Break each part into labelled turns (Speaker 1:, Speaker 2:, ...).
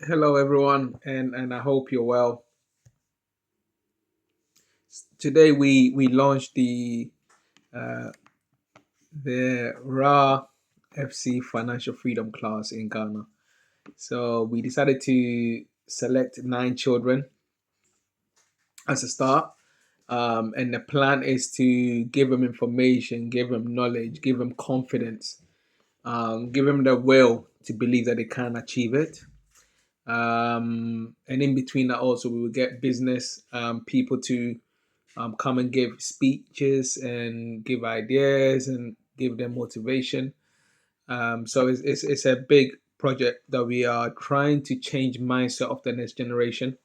Speaker 1: Hello, everyone, and I hope you're well. Today we launched uh, the Ra F.C Financial Freedom class in Ghana. So we decided to select 9 children as a start, and the plan is to give them information, give them knowledge, give them confidence, give them the will to believe that they can achieve it. And in between that, also we will get business people to come and give speeches and give ideas and give them motivation. So it's a big project that we are trying to change mindset of the next generation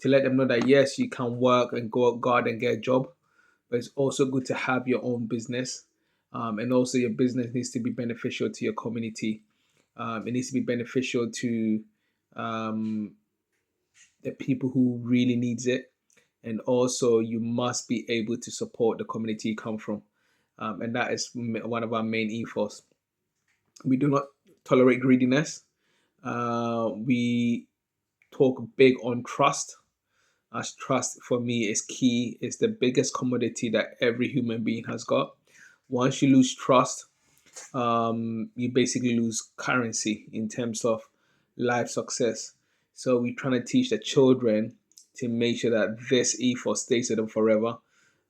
Speaker 1: to let them know that yes, you can work and go out and get a job, but it's also good to have your own business. And also your business needs to be beneficial to your community. It needs to be beneficial to um, the people who really needs it, and also you must be able to support the community you come from, and that is one of our main ethos. We do not tolerate greediness. We talk big on trust, as trust for me is key. It's the biggest commodity that every human being has got. Once you lose trust, you basically lose currency in terms of life success. So we're trying to teach the children to make sure that this ethos stays with them forever.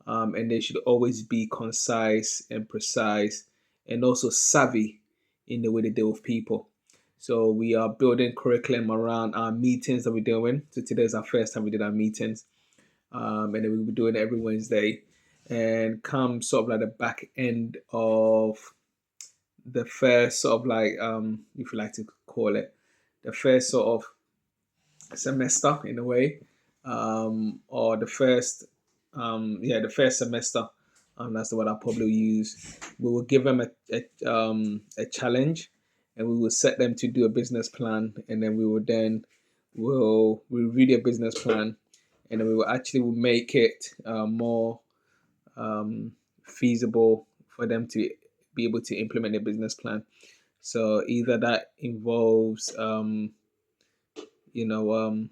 Speaker 1: And they should always be concise and precise and also savvy in the way they deal with people. So we are building curriculum around our meetings that we're doing. So today is our first time we did our meetings. And then we'll be doing it every Wednesday. And come sort of like the back end of the first sort of like if you like to call it the first sort of semester in a way, or the first the first semester, that's the word I probably use. We will give them a challenge, and we will set them to do a business plan, and then we will then will review their business plan, and then we will actually will make it more feasible for them to be able to implement a business plan. So either that involves, you know,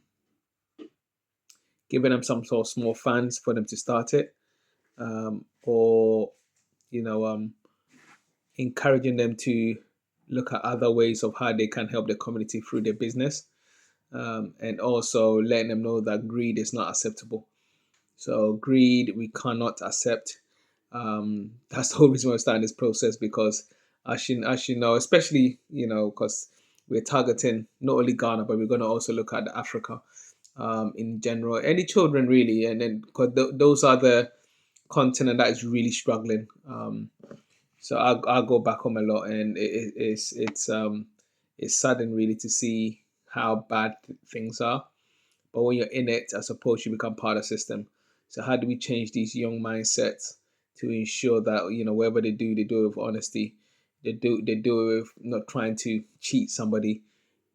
Speaker 1: giving them some sort of small funds for them to start it, or you know, encouraging them to look at other ways of how they can help the community through their business, and also letting them know that greed is not acceptable. So greed we cannot accept. That's the whole reason why we're starting this process, because as you know, especially because we're targeting not only Ghana, but we're going to also look at Africa in general, any children really, and then because those are the continent that is really struggling. So I go back home a lot, and it's saddening really to see how bad things are. But when you're in it, I suppose you become part of the system. So how do we change these young mindsets to ensure that whatever they do it with honesty. They do it with not trying to cheat somebody.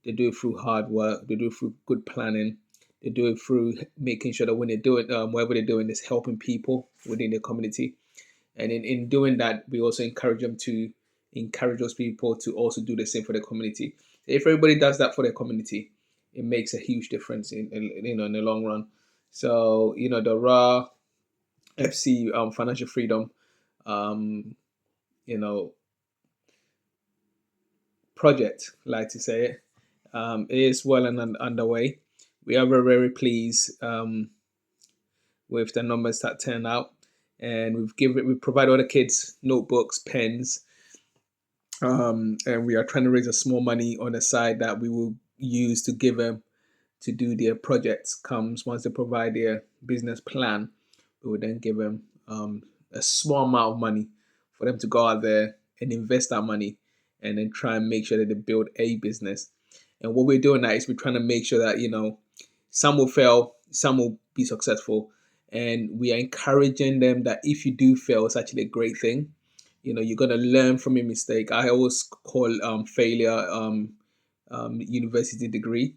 Speaker 1: They do it through hard work. They do it through good planning. They do it through making sure that when they do it, whatever they're doing is helping people within the community. And in doing that, we also encourage them to encourage those people to also do the same for the community. If everybody does that for their community, it makes a huge difference in the long run. So the Raw FC Financial Freedom um, you know project, like to say it, is well and underway. We are very, very pleased with the numbers that turn out, and we provide all the kids notebooks, pens, and we are trying to raise a small money on the side that we will use to give them to do their projects. Comes once they provide their business plan, we will then give them a small amount of money for them to go out there and invest that money, and then try and make sure that they build a business. And what we're doing now is we're trying to make sure that some will fail, some will be successful, and we are encouraging them that if you do fail, it's actually a great thing. You're gonna learn from your mistake. I always call failure university degree,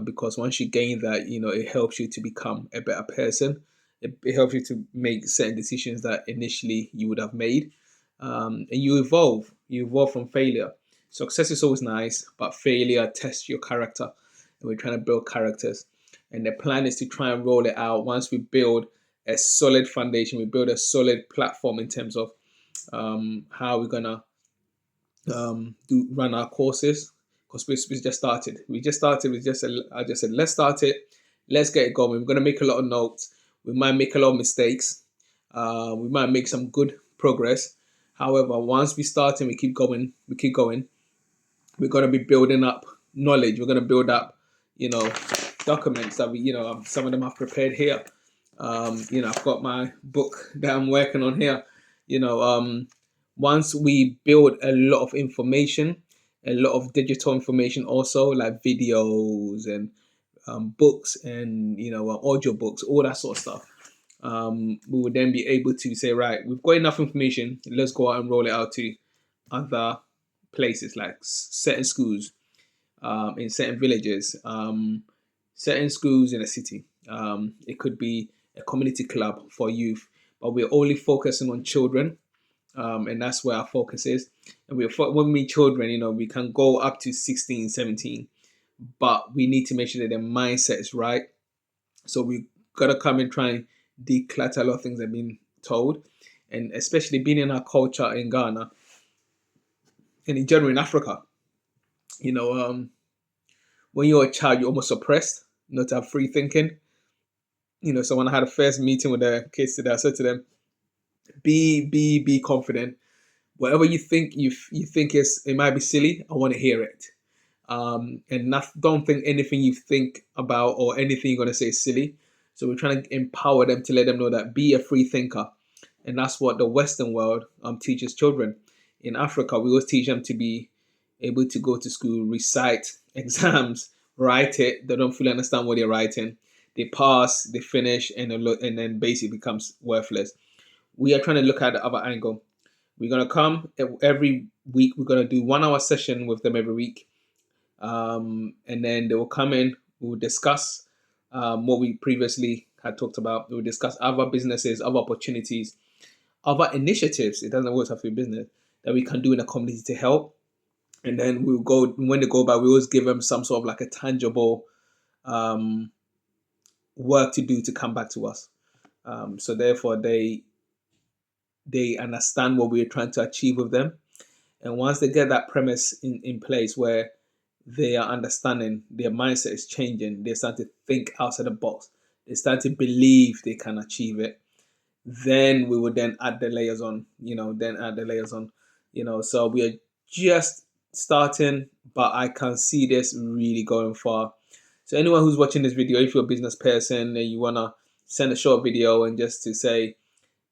Speaker 1: because once you gain that, it helps you to become a better person. It helps you to make certain decisions that initially you would have made, and you evolve. You evolve from failure. Success is always nice, but failure tests your character. and we're trying to build characters. And the plan is to try and roll it out once we build a solid foundation, we build a solid platform in terms of how we're gonna do run our courses, because we just started. We just started. I just said let's start it, let's get it going. We're gonna make a lot of notes. We might make a lot of mistakes. We might make some good progress. However, once we start and we keep going, we're going to be building up knowledge. We're going to build up, documents that some of them I've prepared here. I've got my book that I'm working on here. You know, once we build a lot of information, a lot of digital information, also like videos and books and audio books, all that sort of stuff. We would then be able to say, right, we've got enough information. Let's go out and roll it out to other places, like certain schools in certain villages, certain schools in a city. It could be a community club for youth, but we're only focusing on children, and that's where our focus is. And when we children, we can go up to 16, 17, but we need to make sure that their mindset is right. So we got to come and try and declutter a lot of things that have been told, and especially being in our culture in Ghana and in general in Africa. You know, when you're a child, you're almost suppressed not to have free thinking. So when I had a first meeting with the kids today, I said to them, be confident. Whatever you think it might be silly, I want to hear it. And don't think anything you think about or anything you're going to say is silly. So we're trying to empower them to let them know that be a free thinker. And that's what the Western world teaches children. In Africa, we always teach them to be able to go to school, recite exams, write it. They don't fully understand what they're writing. They pass, they finish, and then basically becomes worthless. We are trying to look at the other angle. We're going to come every week. We're going to do 1 hour session with them every week. And then they will come in. We will discuss what we previously had talked about. We will discuss other businesses, other opportunities, other initiatives. It doesn't always have to be business that we can do in the community to help. And then we'll go when they go back. We always give them some sort of like a tangible work to do to come back to us. So therefore, they understand what we're trying to achieve with them. And once they get that premise in place where they are understanding, their mindset is changing, they start to think outside the box, they start to believe they can achieve it, then we would then add the layers on, So we are just starting, but I can see this really going far. So anyone who's watching this video, if you're a business person and you want to send a short video and just to say,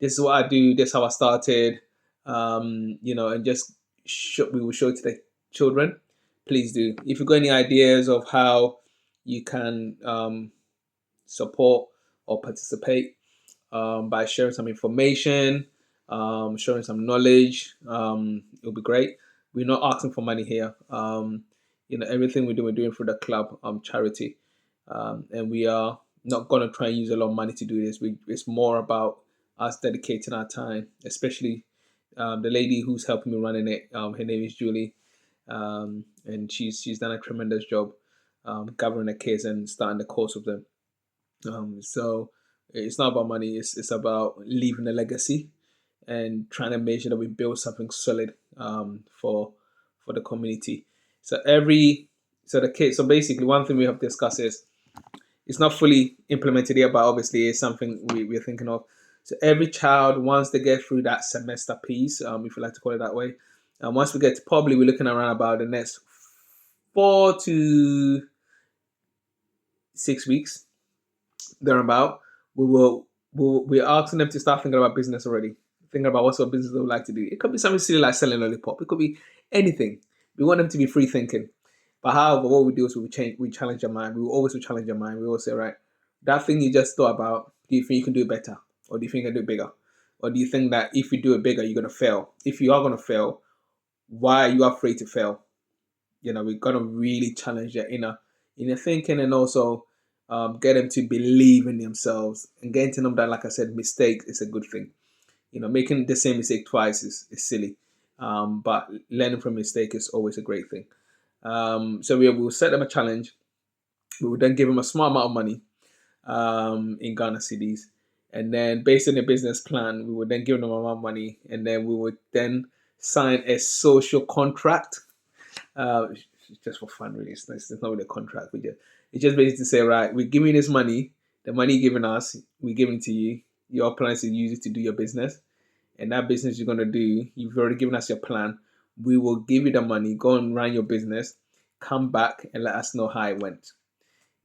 Speaker 1: this is what I do, this is how I started, and just we will show it to the children. Please do. If you've got any ideas of how you can support or participate by sharing some information, sharing some knowledge, it'll be great. We're not asking for money here. Everything we're doing through the club charity, and we are not going to try and use a lot of money to do this. It's more about us dedicating our time, especially the lady who's helping me running it. Her name is Julie, and she's done a tremendous job gathering the kids and starting the course with them. So it's not about money. It's about leaving a legacy and trying to make sure that we build something solid for the community. So so basically one thing we have discussed is it's not fully implemented yet, but obviously it's something we're thinking of. So every child, once they get through that semester piece, if you like to call it that way, and once we get to probably we're looking around about the next 4 to 6 weeks, thereabout, we're asking them to start thinking about business already. Thinking about what sort of business they would like to do. It could be something silly like selling lollipop. It could be anything. We want them to be free thinking. But however, what we do is we challenge your mind. We will always challenge your mind. We will say, right, that thing you just thought about, do you think you can do it better? Or do you think you can do it bigger? Or do you think that if you do it bigger, you're going to fail? If you are going to fail, why are you afraid to fail? We're going to really challenge their inner thinking, and also get them to believe in themselves and getting to know that, like I said, mistake is a good thing. Making the same mistake twice is silly. But learning from mistake is always a great thing. So we will set them a challenge. We would then give them a small amount of money in Ghana cedis. And then based on the business plan, we would then give them a amount of money, and then we would then sign a social contract. Just for fun, really. It's not really a contract. It's just basically to say, right, we're giving you this money. The money you're giving us, we're giving it to you. Your plan is to use it to do your business. And that business you're going to do, you've already given us your plan. We will give you the money. Go and run your business. Come back and let us know how it went.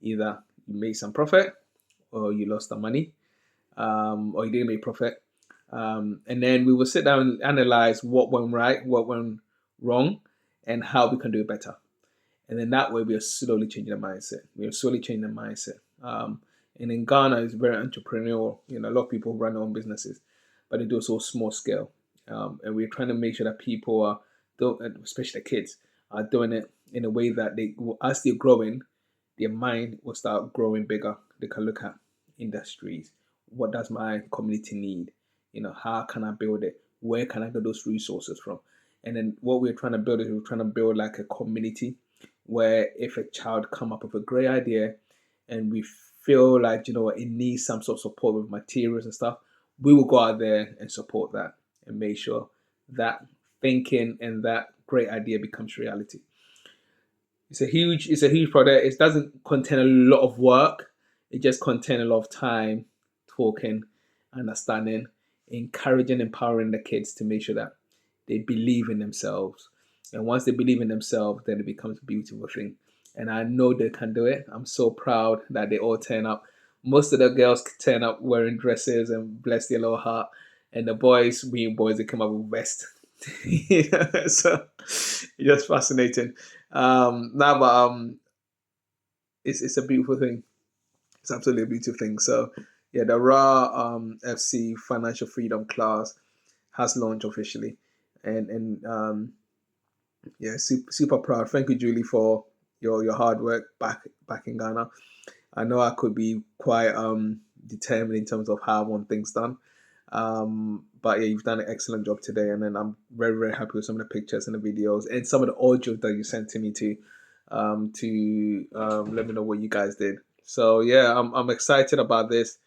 Speaker 1: Either you made some profit, or you lost the money, or you didn't make profit. And then we will sit down and analyze what went right, what went wrong, and how we can do it better. And then that way we are slowly changing the mindset. We are slowly changing the mindset. And in Ghana, it's very entrepreneurial. A lot of people run their own businesses, but they do so small scale. And we're trying to make sure that people are, especially the kids, are doing it in a way that as they're growing, their mind will start growing bigger. They can look at industries. What does my community need? How can I build it? Where can I get those resources from? And then what we're trying to build is we're trying to build like a community where if a child come up with a great idea and we feel like it needs some sort of support with materials and stuff, we will go out there and support that and make sure that thinking and that great idea becomes reality. It's a huge project. It doesn't contain a lot of work. It just contains a lot of time, talking, understanding, encouraging, empowering the kids to make sure that they believe in themselves. And once they believe in themselves, then it becomes a beautiful thing. And I know they can do it. I'm so proud that they all turn up. Most of the girls turn up wearing dresses and bless their little heart. And the boys, being boys, they come up with vests. So it's just fascinating. Now, but it's a beautiful thing. It's absolutely a beautiful thing. So yeah, the Ra FC Financial Freedom class has launched officially, and yeah, super proud. Thank you, Julie, for your hard work back in Ghana. I know I could be quite determined in terms of how I want things done. But yeah, you've done an excellent job today, and then I'm very, very happy with some of the pictures and the videos and some of the audio that you sent to me to let me know what you guys did. So yeah, I'm excited about this.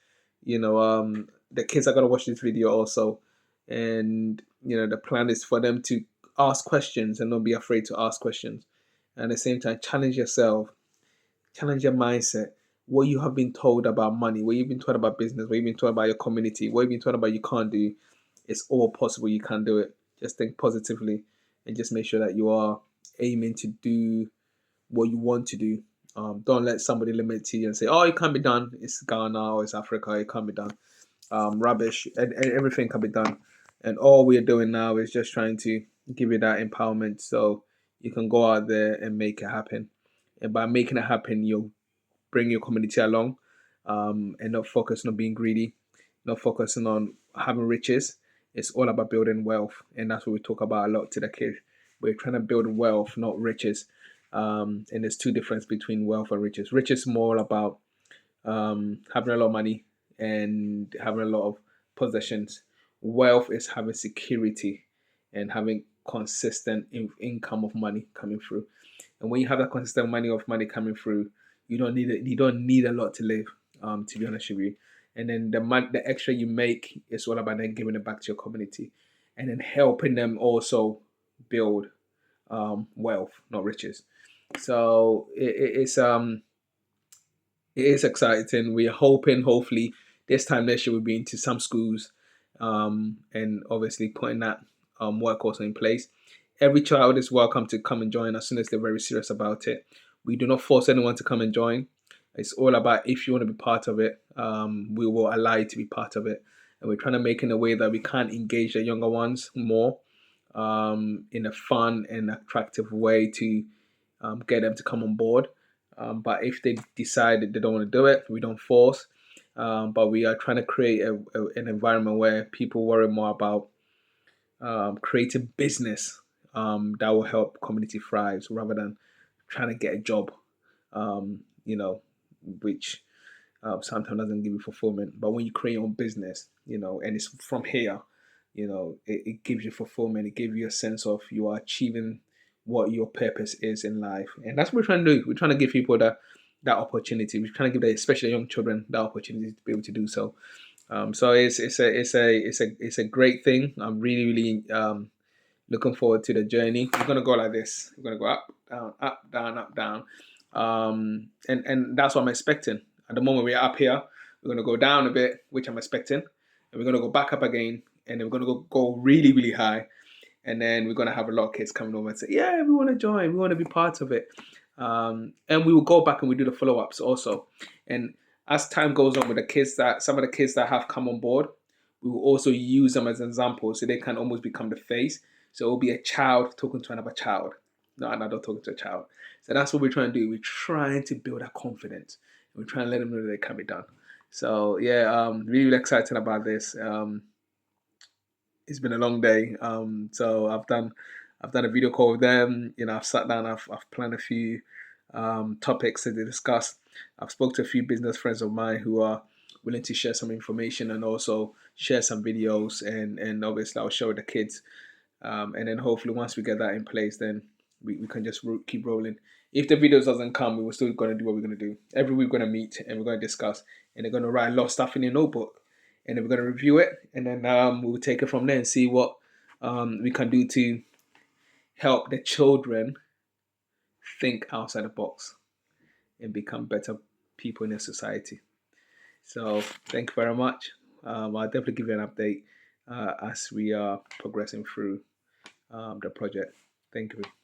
Speaker 1: The kids are gonna watch this video also, and the plan is for them to ask questions and not be afraid to ask questions, and at the same time challenge yourself, challenge your mindset. What you have been told about money, what you've been told about business, what you've been told about your community, what you've been told about you can't do, it's all possible. You can do it. Just think positively and just make sure that you are aiming to do what you want to do. Don't let somebody limit you and say, "Oh, it can't be done. It's Ghana or it's Africa. It can't be done." Rubbish. And everything can be done. And all we are doing now is just trying to give you that empowerment so you can go out there and make it happen. And by making it happen, you'll bring your community along, and not focusing on being greedy, not focusing on having riches. It's all about building wealth, and that's what we talk about a lot to the kids. We're trying to build wealth, not riches. And there's two difference between wealth and riches. Riches is more about having a lot of money and having a lot of possessions. Wealth is having security and having consistent income of money coming through. And when you have that consistent money coming through, you don't need it. You don't need a lot to live. To be honest with you, and then the extra you make is all about then giving it back to your community, and then helping them also build wealth, not riches. So it is exciting. We're hoping, hopefully, this time next year we'll be into some schools, and obviously putting that work also in place. Every child is welcome to come and join as soon as they're very serious about it. We do not force anyone to come and join. It's all about if you want to be part of it, we will allow you to be part of it. And we're trying to make it in a way that we can engage the younger ones more in a fun and attractive way to get them to come on board. But if they decide that they don't want to do it, we don't force. But we are trying to create an environment where people worry more about creating business that will help community thrive rather than trying to get a job, which sometimes doesn't give you fulfillment. But when you create your own business, and it's from here, it gives you fulfillment. It gives you a sense of you are achieving what your purpose is in life, and that's what we're trying to do. We're trying to give people that that opportunity. We're trying to give, especially young children, that opportunity to be able to do so. So it's a great thing. I'm really looking forward to the journey. We're gonna go like this. We're gonna go up, down, up, down, up, down, and that's what I'm expecting. At the moment we're up here, we're gonna go down a bit, which I'm expecting, and we're gonna go back up again, and then we're gonna go really high, and then we're gonna have a lot of kids coming over and say, "Yeah, we want to join. We want to be part of it." And we will go back and we do the follow ups also. And as time goes on with the kids, that some of the kids that have come on board, we will also use them as examples so they can almost become the face. So it will be a child talking to another child, not an adult talking to a child. So that's what we're trying to do. We're trying to build that confidence. We're trying to let them know that it can be done. So yeah, really excited about this. It's been a long day. So I've done a video call with them. I've sat down. I've planned a few topics to discuss. I've spoke to a few business friends of mine who are willing to share some information and also share some videos, and obviously I'll show the kids. And then hopefully once we get that in place, then we can just keep rolling. If the videos doesn't come, we're still going to do what we're going to do. Every week we're going to meet and we're going to discuss, and they're going to write a lot of stuff in your notebook, and then we're going to review it, and then we'll take it from there and see what we can do to help the children think outside the box and become better people in the society. So thank you very much. I'll definitely give you an update as we are progressing through the project. Thank you.